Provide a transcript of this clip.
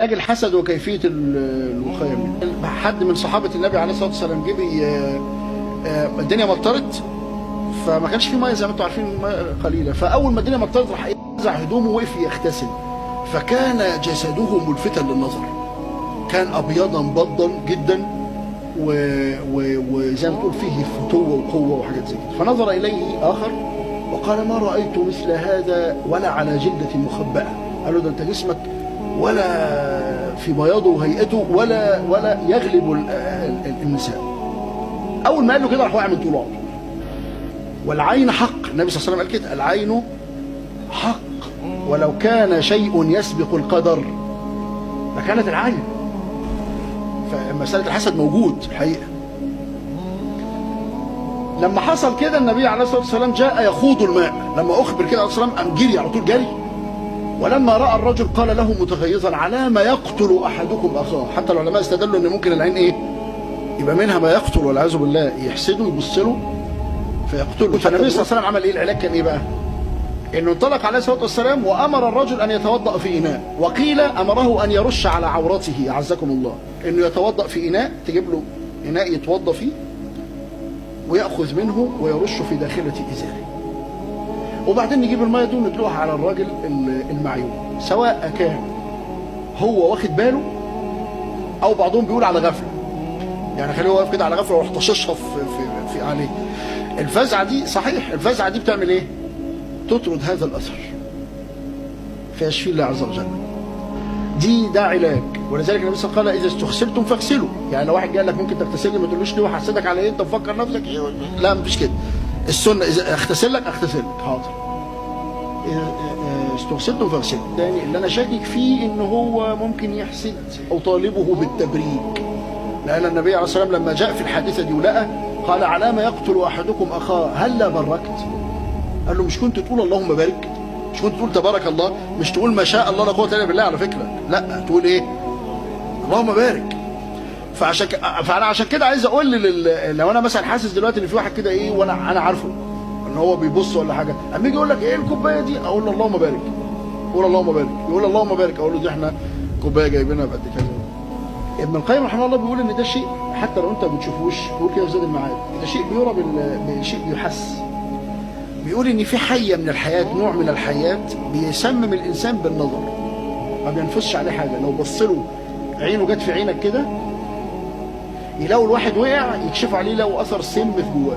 علاج الحسد وكيفيه الوقايه منه. حد من صحابه النبي عليه الصلاه والسلام جه الدنيا مطرت، فما كانش في ميه زي ما انتم عارفين، ميه قليله، فاول ما الدنيا مطرت راح ينزع هدومه ووقف يغتسل، فكان جسده ملفتا للنظر، كان ابيضا بضا جدا وزي ما تقول فيه فتوه وقوه وحاجات زي كده. فنظر اليه اخر وقال: ما رايت مثل هذا ولا على جلده مخبأه. قال له: ده انت جسمك ولا في بياضه وهيئته ولا يغلب النساء. اول ما قال له كده راح واقع من طوله. والعين حق، النبي صلى الله عليه وسلم قال كده: العين حق، ولو كان شيء يسبق القدر لكانت العين. فمسألة الحسد موجود الحقيقة. لما حصل كده النبي عليه الصلاة والسلام جاء يخوض الماء، لما أخبر كده عليه الصلاة والسلام قام جري على طول جري. ولما رأى الرجل قال له متغيظا: على ما يقتل أحدكم أخاه. حتى العلماء استدلوا إن ممكن العين إيه؟ يبقى منها ما يقتل والعياذ بالله، يحسده يبص له فيقتله. فالنبي صلى الله عليه وسلم عمل إيه؟ العلاج كان إيه بقى؟ إنه انطلق عليه الصلاة والسلام وأمر الرجل أن يتوضأ في إناء، وقيل أمره أن يرش على عورته أعزكم الله، إنه يتوضأ في إناء، تجيب له إناء يتوضأ فيه ويأخذ منه ويرش في داخلة إزاره، وبعدين نجيب المية دي وندلوها على الراجل المعيوب، سواء كان هو واخد باله أو بعضهم بيقول على غفلة، يعني خليه واقف كده على غفلة وراح طششها في عليه. الفزعة دي صحيح، الفزعة دي بتعمل إيه؟ تطرد هذا الأثر فيشفي الله عز وجل. ده علاج. ولذلك النبي صلى الله عليه وسلم قال: إذا استغسلتم فاغسلوا. يعني لو واحد قال لك ممكن تغتسل، ما تقولوش ليه وحسدك على إيه؟ أنت مفكر نفسك إيه؟ لا، مفيش كده. السنة إذا اغتسل لك أغتسل لك، حاضر. إذا استغسلتم فاغسلوا. تاني اللي أنا شاكك فيه إن هو ممكن يحسد أو طالبه بالتبريك، لأن النبي عليه الصلاة والسلام لما جاء في الحادثة دي ولقى قال: على ما يقتل أحدكم أخاه هلا بركت؟ قال له: مش كنت تقول اللهم بارك؟ مش كنت تقول تبارك الله؟ مش تقول ما شاء الله لا قوه الا بالله على فكره، لا، تقول ايه؟ اللهم بارك. فانا عشان كده عايز اقول لو انا مثلا حاسس دلوقتي ان في واحد كده ايه وانا عارفه ان هو بيبص ولا حاجه، اما يجي يقول لك ايه الكوبايه دي، اقول له اللهم بارك، قول اللهم بارك، يقول اللهم بارك، اقول له دي احنا كوبايه جايبينها بقد كذا. ابن القيم رحمه الله بيقول ان ده شيء حتى لو انت ما بتشوفوش، بيقول كده في زاد المعاد، ده شيء بيرى بشيء بيحس. بيقول ان في حيه من الحياه، نوع من الحيات بيسمم الانسان بالنظر، ما بينفسش عليه حاجه. لو بص له عينه جت في عينك كده، يلاقوا الواحد وقع، يكشفوا عليه لو اثر سم في جواه.